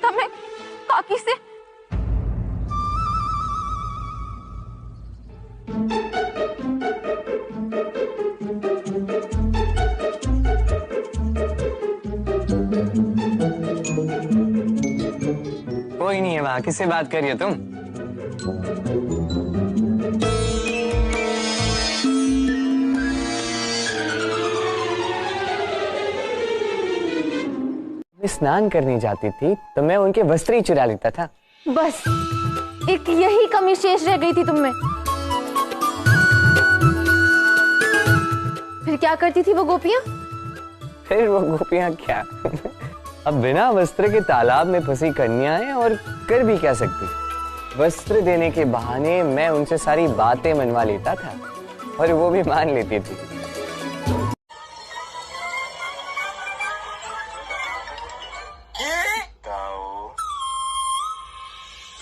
था मैं काकी से। कोई नहीं है वहां, किससे बात कर रही हो तुम? स्नान करने जाती थी तो मैं उनके वस्त्र ही चुरा लेता था। बस एक यही कमी शेष रह गई थी तुम में। फिर क्या करती थी वो गोपियां? फिर वो गोपियां क्या अब बिना वस्त्र के तालाब में फंसी कन्या है और कर भी क्या सकती। वस्त्र देने के बहाने मैं उनसे सारी बातें मनवा लेता था और वो भी मान लेती थी।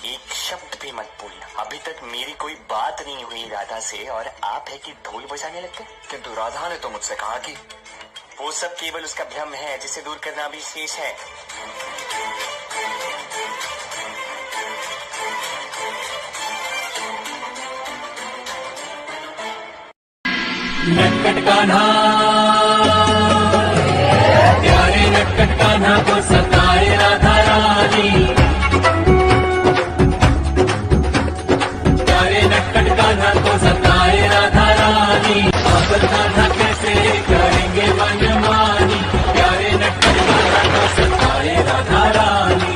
एक शब्द भी मत बोलना। अभी तक मेरी कोई बात नहीं हुई राधा से और आप है कि ढोल बजाने लगते। किंतु राधा ने तो मुझसे कहा कि वो सब केवल उसका भ्रम है जिसे दूर करना भी शेष है। नटखट कान्हा प्यारे नटखट कान्हा को सताए राधा रानी। प्यारे नटखट कान्हा को सताए राधा रानी। आकर कान्हा कैसे करेंगे मनमानी। प्यारे नटखट कान्हा को सताए राधा रानी।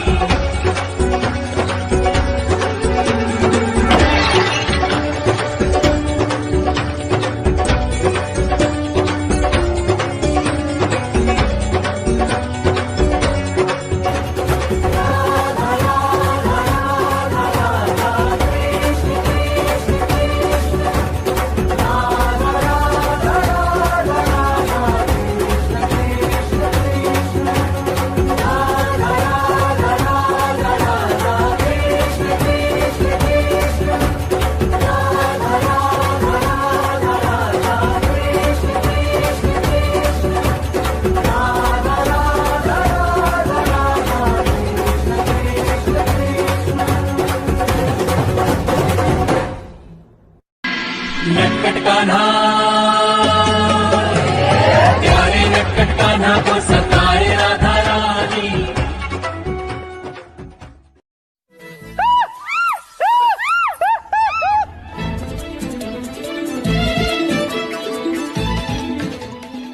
नटखट कान्हा प्यारे नटखट कान्हा को सताए राधा रानी।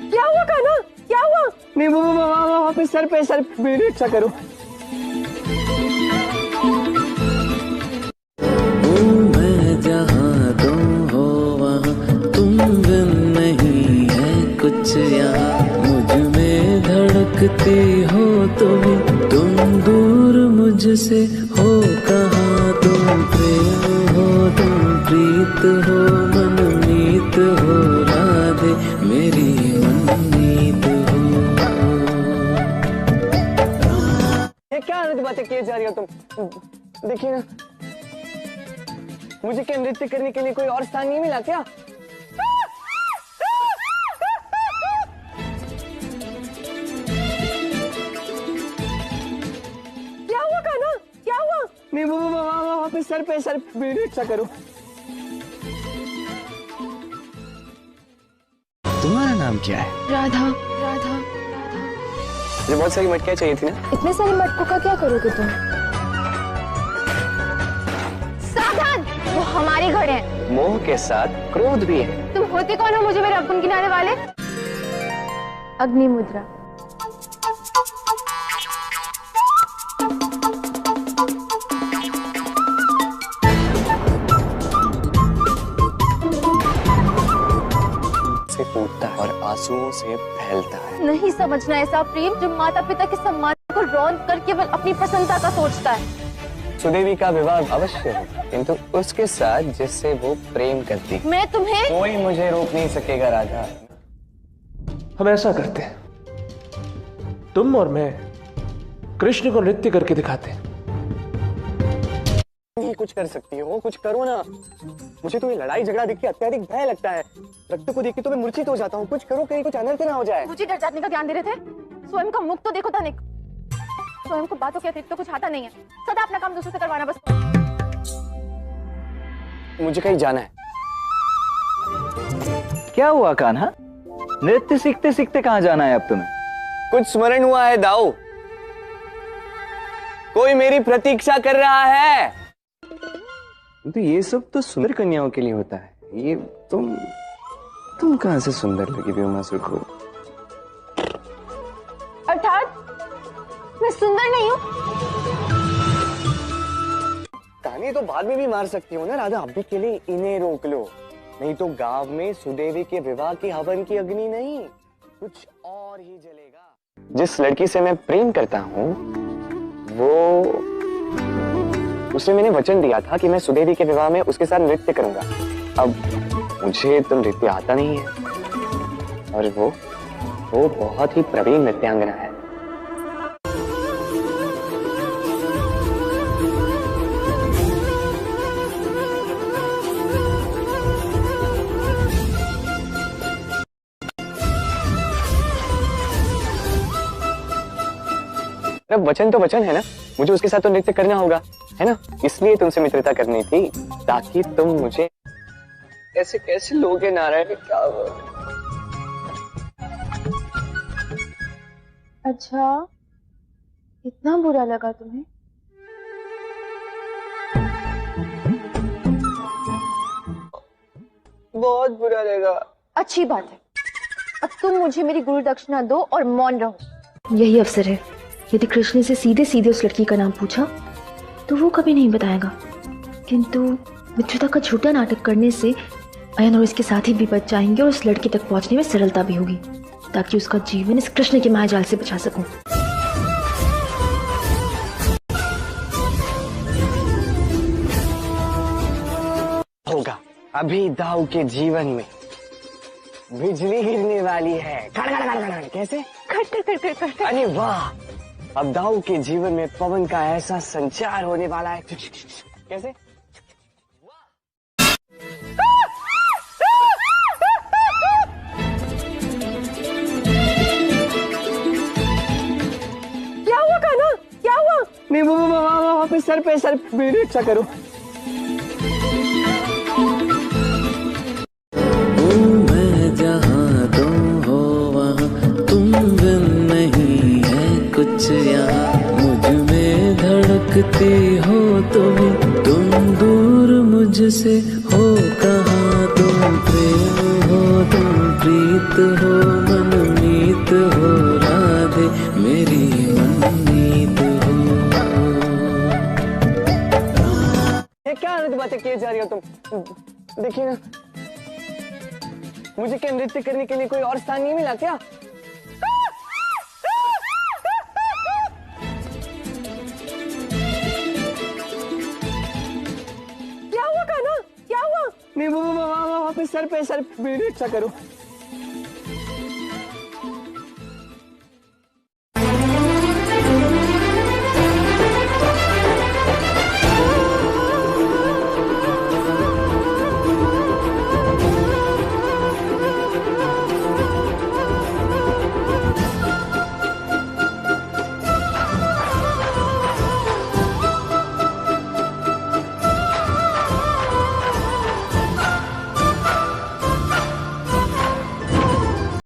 क्या हुआ कान्हा, क्या हुआ? नहीं वो वहाँ पे सर पे मेरी रक्षा करो। कुछ यहाँ मुझ में धड़कती हो तुम दूर मुझसे हो कहाँ। तुम प्रेम हो, तुम प्रीत हो, मनमीत हो राधे मेरी मनमीत हो। ये क्या बातें किए जा रही हो तुम? देखिए ना, मुझे क्या नृत्य करने के लिए कोई और स्थान नहीं मिला क्या? नहीं वो वहाँ पे सर पे मेरी रक्षा करो। तुम्हारा नाम क्या है? राधा। राधा। मुझे बहुत सारी मटकियाँ चाहिए थी ना। इतने सारे मटकों का क्या करोगे तुम? सावधान, वो हमारी घड़े हैं। मोह के साथ क्रोध भी है। तुम होते कौन हो मुझे मेरे अवगुण गिनाने वाले? अग्नि मुद्रा। फूटता है और आंसुओं से फैलता है। नहीं समझना ऐसा प्रेम जो माता पिता के सम्मान को रौंद कर केवल अपनी प्रसन्नता का सोचता है। सुदेवी का विवाह अवश्य हो, किंतु उसके साथ जिससे वो प्रेम करती। मैं तुम्हें कोई मुझे रोक नहीं सकेगा राधा। हम ऐसा करते हैं, तुम और मैं कृष्ण को नृत्य करके दिखाते हैं। नहीं कुछ कर सकती हो, कुछ करो ना। मुझे तो ये लड़ाई झगड़ा देख के अत्यधिक भय लगता है। रक्त को देख के तो मैं मूर्छित हो जाता हूँ। कुछ करो, कहीं कुछ अनर्थ ना हो जाए। मुझे डर जाने का ज्ञान दे रहे थे। स्वयं का मुख तो देखो तनिक। स्वयं को बातों के अतिरिक्त तो कुछ आता नहीं है। सदा अपना काम दूसरों से करवाना बस। मुझे कहीं जाना है। क्या हुआ कान्हा? नृत्य सीखते सीखते कहाँ जाना है अब तुम्हें? कुछ स्मरण हुआ है दाऊ। कोई मेरी प्रतीक्षा कर रहा है। तो ये सब तो सुंदर कन्याओं के लिए होता है। ये तुम कहां से सुंदर लगी व्योमासुर को? अर्थात मैं सुंदर नहीं हूँ? ताने तो बाद में भी मार सकती हो ना राधा। अभी के लिए इन्हें रोक लो, नहीं तो गांव में सुदेवी के विवाह की हवन की अग्नि नहीं, कुछ और ही जलेगा। जिस लड़की से मैं प्रेम करता हूँ उसे मैंने वचन दिया था कि मैं सुदेवी के विवाह में उसके साथ नृत्य करूंगा। अब मुझे तो नृत्य आता नहीं है, और वो बहुत ही प्रवीण नृत्यांगना है। अब वचन तो वचन है ना, मुझे उसके साथ तो नृत्य करना होगा, है ना? इसलिए तुमसे मित्रता करनी थी, ताकि तुम मुझे कैसे कैसे लोगे नारायण। क्या अच्छा, इतना बुरा लगा तुम्हें? बहुत बुरा लगा। अच्छी बात है, अब तुम मुझे मेरी गुरु दक्षिणा दो और मौन रहो। यही अवसर है। यदि कृष्ण ने सीधे सीधे उस लड़की का नाम पूछा तो वो कभी नहीं बताएगा, किंतु मित्रता का झूठा नाटक करने से अयन और इसके साथी भी बच जाएंगे और उस लड़की तक पहुंचने में सरलता भी होगी, ताकि उसका जीवन इस कृष्ण के मायाजाल से बचा सकूं। होगा अभी दाऊ के जीवन में बिजली गिरने वाली है। कैसे? खट। अरे वाह, अब दाऊ के जीवन में पवन का ऐसा संचार होने वाला है। कैसे? क्या हुआ कान्हा? क्या हुआ? नहीं वो वहाँ पे सर मेरी रक्षा करो। मैं जहाँ तुम हो वहाँ तुम बिन नहीं है कुछ यहाँ, मुझ में धड़कती हो तुम दूर मुझसे हो कहाँ, तुम प्रेम हो तुम प्रीत हो मनमीत हो राधे मेरी मनमीत हो। ये क्या अनर्थ बातें किए जा रही हो तुम? देखिए ना, मुझे क्या नृत्य करने के लिए कोई और स्थान नहीं मिला क्या? क्या हुआ कान्हा? क्या हुआ? नहीं वो वहाँ पे सर मेरी रक्षा करो।